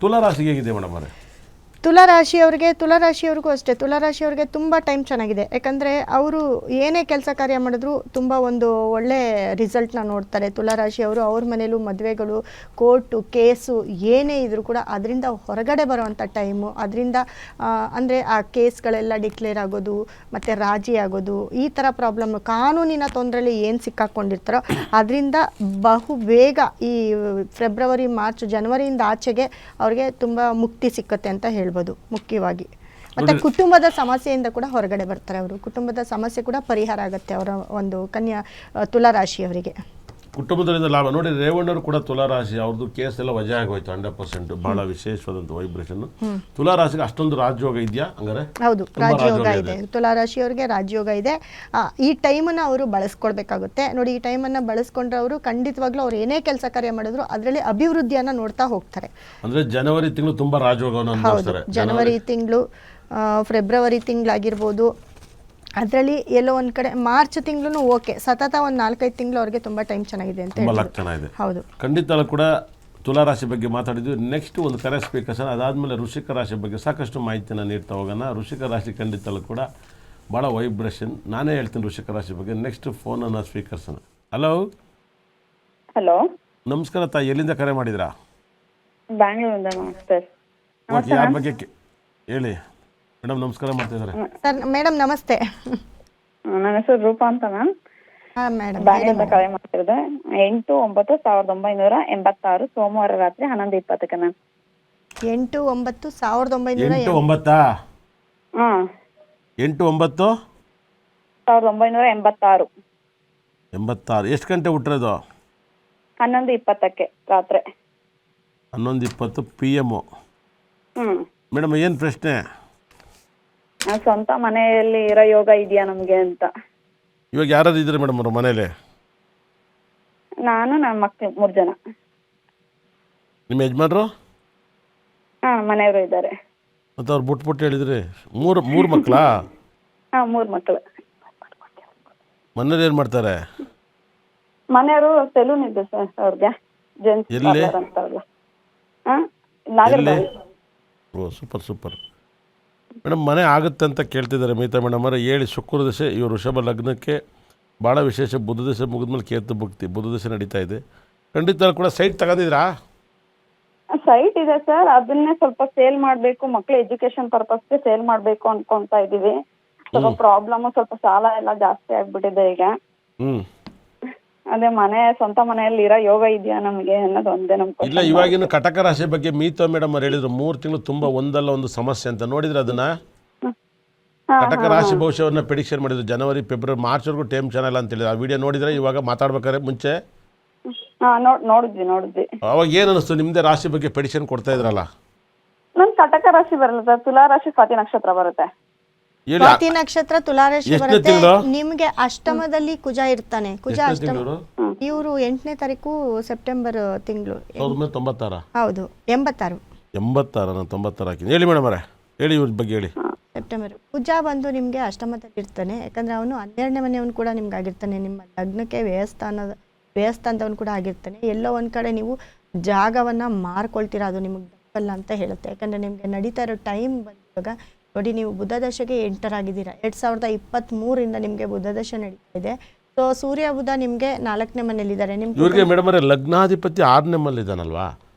ತುಲಾ ರಾಶಿಗೆ ಹೇಗಿದೆ ಮೇಡಮ್ ಅವರೇ? ತುಲಾರಾಶಿಯವ್ರಿಗೂ ಅಷ್ಟೇ. ತುಲಾರಾಶಿಯವ್ರಿಗೆ ತುಂಬ ಟೈಮ್ ಚೆನ್ನಾಗಿದೆ. ಯಾಕಂದರೆ ಅವರು ಏನೇ ಕೆಲಸ ಕಾರ್ಯ ಮಾಡಿದ್ರು ತುಂಬ ಒಂದು ಒಳ್ಳೆ ರಿಸಲ್ಟ್ನ ನೋಡ್ತಾರೆ. ತುಲಾರಾಶಿಯವರು ಅವ್ರ ಮನೇಲೂ ಮದುವೆಗಳು, ಕೋರ್ಟು ಕೇಸು ಏನೇ ಇದ್ರೂ ಕೂಡ ಅದರಿಂದ ಹೊರಗಡೆ ಬರೋವಂಥ ಟೈಮು. ಅದರಿಂದ ಅಂದರೆ ಆ ಕೇಸ್ಗಳೆಲ್ಲ ಡಿಕ್ಲೇರ್ ಆಗೋದು ಮತ್ತು ರಾಜಿ ಆಗೋದು, ಈ ಥರ ಪ್ರಾಬ್ಲಮ್, ಕಾನೂನಿನ ತೊಂದರೆಯಲ್ಲಿ ಏನು ಸಿಕ್ಕಾಕೊಂಡಿರ್ತಾರೋ ಅದರಿಂದ ಬಹು ಬೇಗ ಈ ಫೆಬ್ರವರಿ, ಮಾರ್ಚ್, ಜನವರಿಯಿಂದ ಆಚೆಗೆ ಅವ್ರಿಗೆ ತುಂಬ ಮುಕ್ತಿ ಸಿಕ್ಕತ್ತೆ ಅಂತ ಹೇಳ್ಬೋದು ಮುಖ್ಯವಾಗಿ. ಮತ್ತು ಕುಟುಂಬದ ಸಮಸ್ಯೆಯಿಂದ ಕೂಡ ಹೊರಗಡೆ ಬರ್ತಾರೆ ಅವರು. ಕುಟುಂಬದ ಸಮಸ್ಯೆ ಕೂಡ ಪರಿಹಾರ ಆಗುತ್ತೆ ಅವರ ಒಂದು ತುಲಾರಾಶಿಯವರಿಗೆ. ಕುಟುಂಬದಿಂದ ಲಾಭ ನೋಡಿ. ರೇವಣ್ಣವರು ಕೂಡ ತುಲಾರಾಶಿ, ಅವ್ರದ್ದು ಕೇಸ್ ಎಲ್ಲ ವಜಾ ಆಗೋಯ್ತು 100%. ಬಹಳ ವಿಶೇಷವಾದಂಥ ವೈಬ್ರೇಷನ್. ತುಲಾರಾಶಿಗೆ ಅಷ್ಟೊಂದು ರಾಜಯೋಗ ಇದೆಯಾ? ಹಂಗಾರೆ ಹೌದು, ರಾಜಯೋಗ ಇದೆ. ತುಲಾರಾಶಿಯವರಿಗೆ ರಾಜಯೋಗ ಇದೆ. ಈ ಟೈಮನ್ನು ಅವರು ಬಳಸ್ಕೊಳ್ಬೇಕಾಗುತ್ತೆ. ನೋಡಿ, ಈ ಟೈಮನ್ನು ಬಳಸ್ಕೊಂಡ್ರೆ ಅವರು ಖಂಡಿತವಾಗ್ಲೂ ಅವ್ರು ಏನೇ ಕೆಲಸ ಕಾರ್ಯ ಮಾಡಿದ್ರು ಅದರಲ್ಲಿ ಅಭಿವೃದ್ಧಿಯನ್ನು ನೋಡ್ತಾ ಹೋಗ್ತಾರೆ. ಅಂದ್ರೆ ಜನವರಿ ತಿಂಗಳು ತುಂಬಾ ರಾಜಯೋಗವನ್ನು ಅನುಭವಿಸ್ತಾರೆ. ಜನವರಿ ತಿಂಗಳು, ಫೆಬ್ರವರಿ ತಿಂಗಳಾಗಿರ್ಬೋದು, ಅದರಲ್ಲಿ ಎಲ್ಲೋ ಒಂದು ಕಡೆ ಮಾರ್ಚ್ ತಿಂಗಳು ಓಕೆ, ಸತತ ಒಂದು 4-5 ತಿಂಗಳು ಅವ್ರಿಗೆ ತುಂಬ ಟೈಮ್ ಚೆನ್ನಾಗಿದೆ ಅಂತ ಚೆನ್ನಾಗಿದೆ. ಹೌದು, ಖಂಡಿತ ಕೂಡ ತುಲಾರಾಶಿ ಬಗ್ಗೆ ಮಾತಾಡಿದ್ವಿ. ನೆಕ್ಸ್ಟ್ ಒಂದು ಕರೆ ಸ್ಪೀಕರ್ಸ್, ಅದಾದಮೇಲೆ ವೃಶ್ಚಿಕ ರಾಶಿ ಬಗ್ಗೆ ಸಾಕಷ್ಟು ಮಾಹಿತಿಯನ್ನು ನೀಡ್ತಾ ಹೋಗೋಣ. ವೃಶ್ಚಿಕ ರಾಶಿ ಖಂಡಿತಲೂ ಕೂಡ ಭಾಳ ವೈಬ್ರೇಷನ್. ನಾನೇ ಹೇಳ್ತೀನಿ ವೃಶ್ಚಿಕ ರಾಶಿ ಬಗ್ಗೆ. ನೆಕ್ಸ್ಟ್ ಫೋನನ್ನು ಸ್ವೀಕರಿಸೋಣ. ಹಲೋ ನಮಸ್ಕಾರ ತಾಯಿ, ಎಲ್ಲಿಂದ ಕರೆ ಮಾಡಿದ್ರಾ? ಬ್ಯಾಂಗ್ಳೂರಿಂದ. ಯಾರ ಬಗ್ಗೆ ಹೇಳಿ ಮೇಡಮ್. ನಮಸ್ಕಾರ ಮಾಡ್ತಿದ್ದಾರೆ ಸರ್. ಮೇಡಮ್ ನಮಸ್ತೆ. ನನ್ನ ಹೆಸರು ರೂಪಾ ಅಂತ ಮ್ಯಾಮ್. ಬ್ಯಾಂಗ್ಳೂರಿಂದ ಕರೆ ಮಾಡ್ತಿರೋದೆ. 8/9/1986 ಸೋಮವಾರ ರಾತ್ರಿ 11:20ಕ್ಕೆ ಮ್ಯಾಮ್. 8/9/1986. 8/9/1986. ಎಷ್ಟು ಗಂಟೆ ಹುಟ್ಟಿರೋದು? 11:20ಕ್ಕೆ ರಾತ್ರಿ. 11:20 PM. ಮೇಡಮ್ ಏನು ಪ್ರಶ್ನೆ? ಸ್ವಂತ ಮನೆಯಲ್ಲಿ ಇರೋ ಯೋಗ ಇದೆಯಾ ನಮ್ಗೆ ಅಂತ. ಇವಾಗ ಯಾರು ಇದ್ದಾರೆ ಮೇಡಮ್ ಅವ್ರ ಮನೇಲಿ? ನಾನು, ನನ್ನ ಮಕ್ಕಳು 3 ಜನ. ನಿಮ್ಮ ಯಜಮಾನ್ರು? ಮನೆಯವರು ಇದ್ದಾರೆ. ಮತ್ತು ಅವ್ರು ಬಿಟ್ಬಿಟ್ಟು ಹೇಳಿದ್ರಿ. ಮೂರು ಮಕ್ಕಳಾ? 3 ಮಕ್ಕಳು. ಮನೇಲಿ ಏನು ಮಾಡ್ತಾರೆ? ಮನೆಯವರು ಸೆಲೂನ್ ಇದೆ ಸರ್ ಅವ್ರಿಗೆ, ಜೆಂಟ್ಸ್ ಪಾರ್ಲರ್ ಅಂತಾರಲ್ಲ. ನಾಗರಬಾವಿ. ಓ ಸೂಪರ್. ಮೇಡಮ್ ಮನೆ ಆಗುತ್ತೆ ಅಂತ ಕೇಳ್ತಿದ್ದಾರೆ ಮಿತಾ ಮೇಡಮ್ ಅವರ. ಹೇಳಿ. ಶುಕ್ರ ದಶೆ ಇವರು ವೃಷಭ ಲಗ್ನಕ್ಕೆ ಭಾಳ ವಿಶೇಷ. ಬುಧ ದಶೆ ಮುಗಿದ್ಮೇಲೆ ಕೇತು ಭಕ್ತಿ. ಬುಧ ದಶೆ ನಡೀತಾ ಇದೆ. ಖಂಡಿತ ಕೂಡ ಸೈಟ್ ತಗೊಂಡಿದ್ರಾ? ಸೈಟ್ ಇದೆ ಸರ್, ಅದನ್ನೇ ಸ್ವಲ್ಪ ಸೇಲ್ ಮಾಡಬೇಕು, ಮಕ್ಕಳ ಎಜುಕೇಶನ್ ಪರ್ಪಸ್ಗೆ ಸೇಲ್ ಮಾಡಬೇಕು ಅನ್ಕೊಂತಾ ಇದೀವಿ. ಸ್ವಲ್ಪ ಪ್ರಾಬ್ಲಮ್, ಸ್ವಲ್ಪ ಸಾಲ ಎಲ್ಲ ಜಾಸ್ತಿ ಆಗ್ಬಿಟ್ಟಿದೆ ಈಗ. ಅದೇ ಸ್ವಂತ ಮನೆಯಲ್ಲಿ ಇರೋ ಯೋಗ ಇದೆಯಾ ನಮಗೆ ಅನ್ನೋದು ಒಂದೇ ನಮ್ಗೆ. ಇಲ್ಲ, ಇವಾಗಿನ ಕಟಕ ರಾಶಿ ಬಗ್ಗೆ ಮೀತಾ ಮೇಡಮ್ ಅವ್ರು ಹೇಳಿದ್ರು 3 ತಿಂಗಳು ತುಂಬಾ ಒಂದಲ್ಲ ಒಂದು ಸಮಸ್ಯೆ ಅಂತ. ನೋಡಿದ್ರೆ ಅದನ್ನ ಕಟಕ ರಾಶಿ ಭವಿಷ್ಯವನ್ನ ಪ್ರೆಡಿಕ್ಷನ್ ಮಾಡಿದ್ರು. ಜನವರಿ, ಫೆಬ್ರವರಿ, ಮಾರ್ಚ್ ವರೆಗೂ ಟೈಮ್ ಚೆನ್ನಾಗಿಲ್ಲ ಅಂತ ಹೇಳಿದ್ರು. ಆ ವಿಡಿಯೋ ನೋಡಿದ್ರೆ ಇವಾಗ ಮಾತಾಡ್ಬೇಕಾದ್ರೆ ಮುಂಚೆ ನೋಡಿದ್ವಿ. ಅವಾಗ ಏನು ಅನಿಸ್ತು? ನಿಮ್ದೇ ರಾಶಿ ಬಗ್ಗೆ ಪ್ರೆಡಿಕ್ಷನ್ ಕೊಡ್ತಾ ಇದ್ರಲ್ಲ. ನನ್ ಕಟಕ ರಾಶಿ ಬರಲ್ಲ ಸರ್, ತುಲಾ ರಾಶಿ ಸ್ವಾತಿ ನಕ್ಷತ್ರ ಬರುತ್ತೆ. ಸ್ವಾತಿ ನಕ್ಷತ್ರ, ತುಲಾರಾಶಿ ಬರುತ್ತೆ. ನಿಮ್ಗೆ ಅಷ್ಟಮದಲ್ಲಿ ಕುಜ ಇರ್ತಾನೆ. ಕುಜ ಅಷ್ಟಮ. ಇವರು 8ನೇ ತಾರೀಕು ಸೆಪ್ಟೆಂಬರ್ ತಿಂಗಳು. 1996. ಹೌದು, 86. 96 ಹಾಕಿ. ಹೇಳಿ ಮೇಡಮ್ ಅವರೇ, ಹೇಳಿ ಇವ್ರ ಬಗ್ಗೆ ಹೇಳಿ. ಸೆಪ್ಟೆಂಬರ್. ಕುಜ ಬಂದು ನಿಮ್ಗೆ ಅಷ್ಟಮದಲ್ಲಿ ಇರ್ತಾನೆ. ಯಾಕಂದ್ರೆ ಅವನು 12ನೇ ಮನೆಯವನು ಕೂಡ ನಿಮ್ಗೆ ಆಗಿರ್ತಾನೆ. ನಿಮ್ಮ ಲಗ್ನಕ್ಕೆ ವ್ಯಯಸ್ಥಾನದವನು ಕೂಡ ಆಗಿರ್ತಾನೆ. ಎಲ್ಲೋ ಒಂದ್ ಕಡೆ ನೀವು ಜಾಗವನ್ನ ಮಾರ್ಕೊಳ್ತೀರಾ, ಅದು ನಿಮಗೆ ದಕ್ಕಲ್ಲ ಅಂತ ಹೇಳುತ್ತೆ. ಯಾಕಂದ್ರೆ ನಿಮ್ಗೆ ನಡೀತಾ ಇರೋ ಟೈಮ್ ಬಂದಾಗ ನೋಡಿ, ನೀವು ಬುಧ ದಶೆಗೆ ಎಂಟರ್ ಆಗಿದ್ದೀರಾ. 2023ರಿಂದ ನಿಮಗೆ ಬುಧ ದಶೆ ನಡೀತಾ ಇದೆ. ಸೊ ಸೂರ್ಯ ಬುಧ ನಿಮ್ಗೆ 4ನೇ ಮನೇಲಿದ್ದಾರೆ. ಇವ್ರಿಗೆ ಮೇಡಮ್ ಅವರೇ ಲಗ್ನಾಧಿಪತಿ 6ನೇ ಮನೇಲಿ ಇದ್ದಾನಲ್ವಾ,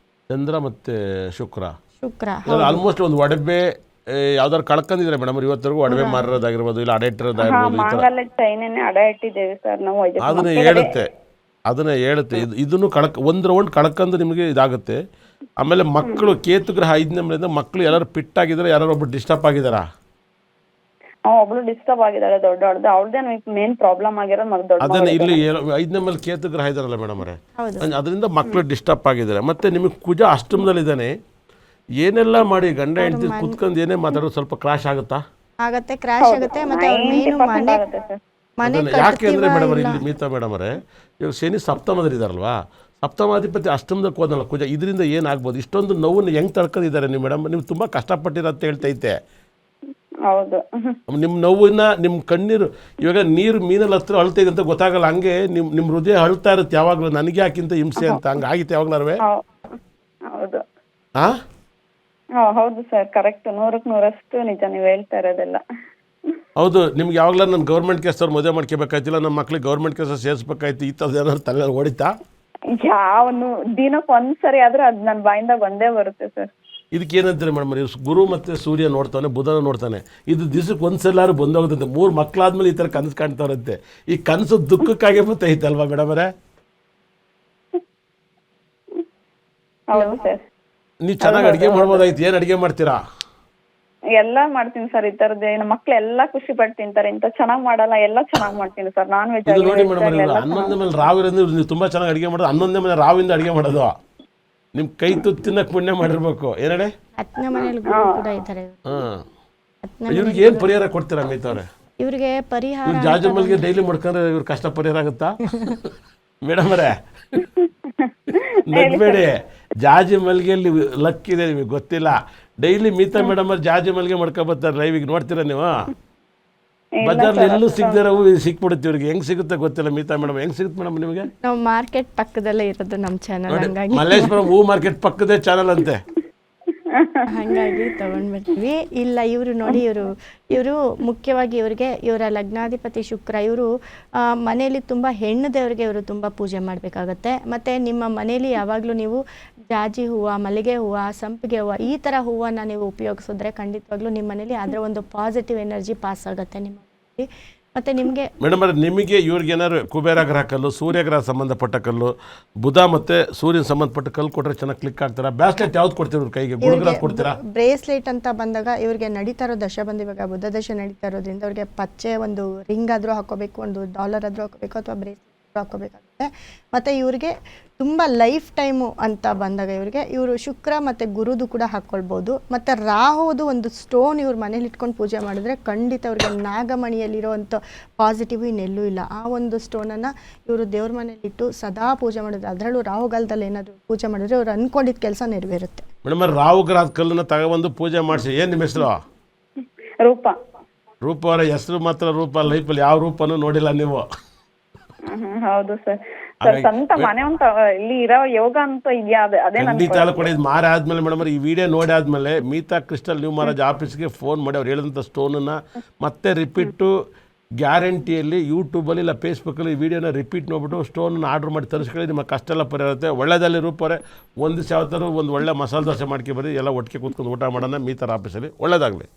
ಚಂದ್ರ ಮತ್ತೆ ಶುಕ್ರ. ಆಲ್ಮೋಸ್ಟ್ ಒಂದು ಒಡವೆ ಯಾವ್ದಾದ್ರು ಕಳ್ಕೊಂಡಿದ್ರೆ ಮೇಡಮ್ ಇವತ್ತರೆಗೂ. ಒಡವೆ ಮಾರೋದಾಗಿರ್ಬೋದು, ಇಲ್ಲ ಅಡ ಇಟ್ಟಿರೋದಾಗಿರ್ಬೋದು. ಅದನ್ನೇ ಹೇಳುತ್ತೆ. ಇದನ್ನು ಒಂದು ರೌಂಡ್ ಕಳ್ಕೊಂಡು ನಿಮಗೆ ಇದಾಗುತ್ತೆ. ಆಮೇಲೆ ಮಕ್ಕಳು ಕೇತು ಗ್ರಹ 5ನೇ ಮನೆಯಿಂದ ಮಕ್ಕಳು ಎಲ್ಲರೂ ಪಿಟ್ ಆಗಿದ್ದಾರೆ, ಯಾರು ಒಬ್ರು ಡಿಸ್ಟರ್ಬ್ ಆಗಿದಾರ? ಒಬ್ಳು ಡಿಸ್ಟರ್ಬ್ ಆಗಿದ್ದಾರೆ, ದೊಡ್ಡ ಅವ್ರದೇ ಮೇನ್ ಪ್ರಾಬ್ಲಮ್ ಆಗಿರೋದು. ಅದನ್ನ ಇಲ್ಲಿ 5ನೇ ಮೇಲೆ ಕೇತು ಗ್ರಹ ಇದಾರಲ್ಲ ಮೇಡಮ್ ಅವರೇ, ಅದರಿಂದ ಮಕ್ಕಳು ಡಿಸ್ಟರ್ಬ್ ಆಗಿದ್ದಾರೆ. ಮತ್ತೆ ನಿಮಗೆ ಕುಜ ಅಷ್ಟಮದಲ್ಲಿದ್ದಾನೆ. ಏನೆಲ್ಲ ಮಾಡಿ ಗಂಡ ಹೆಂಡತಿ ಕುತ್ಕೊಂಡು ಏನೇ ಮಾತಾಡೋದು ಸ್ವಲ್ಪ ಕ್ರಾಶ್ ಆಗುತ್ತಾ? ಆಗುತ್ತೆ, ಕ್ರಾಶ್ ಆಗುತ್ತೆ. ಮತ್ತೆ ಯಾಕೆ ಅಂದ್ರೆ ಮೇಡಮ್ ಅವರೇ, ಇಲ್ಲಿ ಮೀತಾ ಮೇಡಮ್ ಅವರೇ, ಇವಾಗ ಶನಿ ಸಪ್ತಮದಲ್ಲಿ ಇದಾರಲ್ವಾ, ಸಪ್ತಮಾಧಿಪತಿ ಅಷ್ಟಮದಕ್ಕೆ ಹೋದಲ್ಲ ಕುಜ. ಇದರಿಂದ ಏನಾಗ್ಬೋದು? ಇಷ್ಟೊಂದು ನೋವನ್ನು ಹೆಂಗೆ ತಡ್ಕೊಂಡಿದ್ದಾರೆ ನೀವು ಮೇಡಮ್? ನೀವು ತುಂಬ ಕಷ್ಟಪಟ್ಟಿರ ಅಂತ ಹೇಳ್ತೈತೆ. ಹೌದು, ನಿಮ್ಮ ನೋವನ್ನ, ನಿಮ್ಮ ಕಣ್ಣೀರು, ಇವಾಗ ನೀರು ಮೀನಲ್ಲಿ ಹತ್ರ ಅಳ್ತೈತೆ ಅಂತ ಗೊತ್ತಾಗಲ್ಲ. ಹಂಗೆ ನಿಮ್ಮ ಹೃದಯ ಅಳ್ತಾ ಇರುತ್ತೆ ಯಾವಾಗಲೂ, ನನಗೆ ಯಾಕಿಂತ ಹಿಂಸೆ ಅಂತ. ಹಂಗಾಗಿತ್ತು ಯಾವಾಗ್ಲಾರವೇ? ಹೌದು. ಹೌದು ಸರ್, ಕರೆಕ್ಟ್ 100ಕ್ಕೆ 100 ನಿಜ ನೀವು ಹೇಳ್ತಾ ಇರೋದೆಲ್ಲ. ಹೌದು, ನಿಮ್ಗೆ ಯಾವಾಗಲೂ ನಾನು ಗೌರ್ಮೆಂಟ್ ಕೆಲಸದವ್ರು ಮದುವೆ ಮಾಡ್ಕೋಬೇಕಾಯ್ತಿಲ್ಲ, ನಮ್ಮ ಮಕ್ಳಿಗೆ ಗೌರ್ಮೆಂಟ್ ಕೆಲಸ ಸೇರಿಸ್ಬೇಕಾಯ್ತು, ಈ ಥರದ್ದು ಏನಾದ್ರು ತಲೆ ಹೊಡಿತಾ? ಯಾವನು ದಿನಕ್ಕೆ ಒಂದ್ಸರಿ ಆದ್ರೂ ಅದು ನನ್ನ ಬಾಯಿಂದ ಬಂದೇ ಬರುತ್ತೆ ಸರ್. ಇದಕ್ಕೆ ಏನಂತಾರೆ ಮೇಡಮ್, ಗುರು ಮತ್ತು ಸೂರ್ಯ ನೋಡ್ತಾನೆ, ಬುಧನ ನೋಡ್ತಾನೆ, ಇದು ದಿವಸಕ್ಕೆ ಒಂದ್ಸಲಾರು ಬಂದೋಗುತ್ತಂತೆ. 3 ಮಕ್ಕಳಾದ್ಮೇಲೆ ಈ ಥರ ಕನಸು ಕಾಣ್ತಾರಂತೆ. ಈ ಕನಸು ದುಃಖಕ್ಕಾಗಿ ಬರ್ತೈತಲ್ವಾ ಮೇಡಮ್ ಅವರೇ? ಹೌದು ಸರ್. ನೀವು ಚೆನ್ನಾಗಿ ಅಡುಗೆ ಮಾಡ್ಬೋದಾಯ್ತು. ಏನು ಅಡುಗೆ ಮಾಡ್ತೀರಾ? ಎಲ್ಲ ಮಾಡ್ತೀನಿ ಸರ್. ಈ ತರದ್ದು ನಮ್ಮ ಮಕ್ಳು ಎಲ್ಲ ಖುಷಿ ಪಟ್ಟು ತಿಂತಾರೆ. ಇಂತ ಚೆನ್ನಾಗಿ ಮಾಡಲ್ಲ, ಎಲ್ಲ ಚೆನ್ನಾಗಿ ಮಾಡ್ತೀನಿ ಸರ್. ನಾನ್ ವೆಜ್ ಇದು ನೋಡಿ ಮೇಡಮ್, ಹನ್ನೊಂದನೇ ಮೇಲೆ ರಾವಿರಂದ್ರೆ ನೀವು ತುಂಬ ಚೆನ್ನಾಗಿ ಅಡುಗೆ ಮಾಡೋದು. 11ನೇ ಮೇಲೆ ರಾವಿಂದ ಅಡುಗೆ ಮಾಡೋದು. ನಿಮ್ಮ ಕೈ ತುತ್ತು ತಿನ್ನಕ್ಕೆ ಪುಣ್ಯ ಮಾಡಿರ್ಬೇಕು. ಏನು ಹೇಳಿ? 10ನೇ ಮನೇಲಿ ಗುರು ಕೂಡ ಇದ್ದಾರೆ. ಹಾಂ, ಇವ್ರಿಗೆ ಏನು ಪರಿಹಾರ ಕೊಡ್ತೀರಾ ಮೈತವ್ರೆ? ಇವ್ರಿಗೆ ಪರಿಹಾರ ಇವ್ರು ಜಾಜಮಲ್ಗೆ ಡೈಲಿ ಮಾಡ್ಕೊಂಡ್ರೆ ಇವ್ರ ಕಷ್ಟ ಪರಿಹಾರ ಆಗುತ್ತಾ ಮೇಡಮ್ ಅವರೇ? ನಗ್ಬೇಡಿ, ಜಾಜಿ ಮಲ್ಗೆಯಲ್ಲಿ ಲಕ್ ಇದೆ ನಿಮಗೆ ಗೊತ್ತಿಲ್ಲ. ಡೈಲಿ ಮೀತಾ ಮೇಡಮ್ ಅವ್ರು ಜಾಜಿ ಮಲ್ಗೆ ಮಾಡ್ಕೊಬರ್ತಾರೆ ಲೈವಿಗೆ, ನೋಡ್ತೀರಾ ನೀವು? ಬಜಾರ್ಲಿ ಎಲ್ಲೂ ಸಿಗದಿರೋ ಸಿಕ್ಬಿಡುತ್ತೆ ಇವ್ರಿಗೆ. ಹೆಂಗೆ ಸಿಗುತ್ತೆ ಗೊತ್ತಿಲ್ಲ. ಮೀತಾ ಮೇಡಮ್ ಹೆಂಗೆ ಸಿಗುತ್ತೆ ಮೇಡಮ್ ನಿಮಗೆ? ನಾವು ಮಾರ್ಕೆಟ್ ಪಕ್ಕದಲ್ಲೇ ಇರೋದು ನಮ್ಮ ಚಾನಲ್, ಹಂಗಾಗಿ ಮಲ್ಲೇಶ್ವರಂ ಹೂ ಮಾರ್ಕೆಟ್ ಪಕ್ಕದೇ ಚಾನಲ್ ಅಂತೆ, ಹಾಗಾಗಿ ತಗೊಂಡ್ಬಿಡ್ತೀವಿ. ಇಲ್ಲ, ಇವರು ನೋಡಿ, ಇವರು ಮುಖ್ಯವಾಗಿ ಇವರ ಲಗ್ನಾಧಿಪತಿ ಶುಕ್ರ. ಇವರು ಮನೆಯಲ್ಲಿ ತುಂಬ ಹೆಣ್ಣು ದೇವರಿಗೆ ಇವರು ತುಂಬ ಪೂಜೆ ಮಾಡಬೇಕಾಗತ್ತೆ. ಮತ್ತು ನಿಮ್ಮ ಮನೇಲಿ ಯಾವಾಗಲೂ ನೀವು ಜಾಜಿ ಹೂವು, ಮಲ್ಲಿಗೆ ಹೂವು, ಸಂಪಿಗೆ ಹೂವು, ಈ ಥರ ಹೂವನ್ನು ನೀವು ಉಪಯೋಗಿಸಿದ್ರೆ ಖಂಡಿತವಾಗ್ಲೂ ನಿಮ್ಮ ಮನೇಲಿ ಅದರ ಒಂದು ಪಾಸಿಟಿವ್ ಎನರ್ಜಿ ಪಾಸ್ ಆಗುತ್ತೆ ನಿಮ್ಮ ಮನೆಯಲ್ಲಿ. ಮತ್ತು ನಿಮಗೆ ಮೇಡಮ್ ಅವ್ರೆ, ನಿಮಗೆ ಇವ್ರಿಗೆ ಏನಾದ್ರು ಕುಬೇರ ಗ್ರಹ ಕಲ್ಲು, ಸೂರ್ಯ ಗ್ರಹ ಸಂಬಂಧಪಟ್ಟ ಕಲ್ಲು, ಬುಧ ಮತ್ತು ಸೂರ್ಯನ ಸಂಬಂಧಪಟ್ಟ ಕಲ್ಲು ಕೊಟ್ಟರೆ ಚೆನ್ನಾಗಿ ಕ್ಲಿಕ್ ಆಗ್ತಾರಾ? ಬ್ಯಾಸ್ಲೆಟ್ ಯಾವ್ದು ಕೊಡ್ತೀರಾ ಇವ್ರ ಕೈಗೆ? ಗುರುಗ್ರಹ ಕೊಡ್ತೀರಾ? ಬ್ರೇಸ್ಲೆಟ್ ಅಂತ ಬಂದಾಗ ಇವ್ರಿಗೆ ನಡೀತಾ ಇರೋ ದಶ ಬಂದು ಇವಾಗ ಬುಧ ದಶ ನಡೀತಾ ಇರೋದ್ರಿಂದ ಅವ್ರಿಗೆ ಪಚ್ಚೆ ಒಂದು ರಿಂಗ್ ಆದರೂ ಹಾಕೋಬೇಕು, ಒಂದು ಡಾಲರ್ ಆದರೂ ಹಾಕೋಬೇಕು, ಅಥವಾ ಬ್ರೇಸ್ಲೆಟ್ ಹಾಕೋಬೇಕಾಗುತ್ತೆ. ಮತ್ತು ಇವ್ರಿಗೆ ತುಂಬ ಲೈಫ್ ಟೈಮು ಅಂತ ಬಂದಾಗ ಇವರು ಶುಕ್ರ ಮತ್ತು ಗುರುದು ಕೂಡ ಹಾಕ್ಕೊಳ್ಬೋದು. ಮತ್ತು ರಾಹುದು ಒಂದು ಸ್ಟೋನ್ ಇವ್ರ ಮನೇಲಿ ಇಟ್ಕೊಂಡು ಪೂಜೆ ಮಾಡಿದ್ರೆ ಖಂಡಿತ ಅವ್ರಿಗೆ ನಾಗಮಣಿಯಲ್ಲಿರೋವಂಥ ಪಾಸಿಟಿವ್ ಇನ್ನೆಲ್ಲೂ ಇಲ್ಲ. ಆ ಒಂದು ಸ್ಟೋನನ್ನು ಇವರು ದೇವ್ರ ಮನೇಲಿಟ್ಟು ಸದಾ ಪೂಜೆ ಮಾಡಿದ್ರೆ, ಅದರಲ್ಲೂ ರಾಹುಗಾಲದಲ್ಲಿ ಏನಾದರೂ ಪೂಜೆ ಮಾಡಿದ್ರೆ ಅವ್ರು ಅಂದ್ಕೊಂಡಿದ್ದ ಕೆಲಸ ನೆರವೇರುತ್ತೆ. ಮೇಡಮ್ ಅವ್ರೆ, ರಾಹು ಗ್ರಹದ ಕಲ್ಲನ್ನು ತಗೊಬಂದು ಪೂಜೆ ಮಾಡಿಸಿ. ಏನು ನಿಮ್ಮ ಹೆಸರು? ರೂಪ. ರೂಪ ಅವರ ಹೆಸರು ಮಾತ್ರ ರೂಪ, ಲೈಫಲ್ಲಿ ಯಾವ ರೂಪನೂ ನೋಡಿಲ್ಲ ನೀವು. ಹೌದು ಸರ್. ಸರ್ ಸ್ವಂತ ಮನೆ ಅಂತ ಇಲ್ಲಿ ಇರೋ ಯೋಗ ಅಂತ ಇದೆಯಾ? ಅದೇ ಖಂಡಿತ ಕೂಡ ಇದು ಮಾರಿ ಆದ್ಮೇಲೆ ಮೇಡಮ್ ಈ ವಿಡಿಯೋ ನೋಡಿ ಆದ್ಮೇಲೆ ಮೀತಾ ಕ್ರಿಸ್ಟಲ್ ನ್ಯೂ ಮಹಾರಾಜ್ ಆಫೀಸ್ಗೆ ಫೋನ್ ಮಾಡಿ ಅವ್ರು ಹೇಳಿದಂಥ ಸ್ಟೋನನ್ನು ಮತ್ತೆ ರಿಪೀಟು ಗ್ಯಾರಂಟಿಯಲ್ಲಿ ಯೂಟ್ಯೂಬಲ್ಲಿ ಇಲ್ಲ ಫೇಸ್ಬುಕ್ಕಲ್ಲಿ ಈ ವಿಡಿಯೋನ ರಿಪೀಟ್ ನೋಡ್ಬಿಟ್ಟು ಸ್ಟೋನನ್ನು ಆರ್ಡ್ರ್ ಮಾಡಿ ತರಿಸ್ಕೊಳ್ಳಿ. ನಿಮ್ಮ ಕಷ್ಟ ಎಲ್ಲ ಪರಿಹಾರತ್ತೆ. ಒಳ್ಳೆಯದಲ್ಲಿ ರೂಪವರೆ ಒಂದು ಯಾವತ್ತಾರು ಒಂದು ಒಳ್ಳೆ ಮಸಾಲೆ ದೋಸೆ ಮಾಡ್ಕೊಬರ್ರಿ, ಎಲ್ಲ ಒಟ್ಟಿಗೆ ಕೂತ್ಕೊಂಡು ಊಟ ಮಾಡೋಣ ಮೀತರ ಆಫೀಸಲ್ಲಿ. ಒಳ್ಳೆಯದಾಗಲಿ.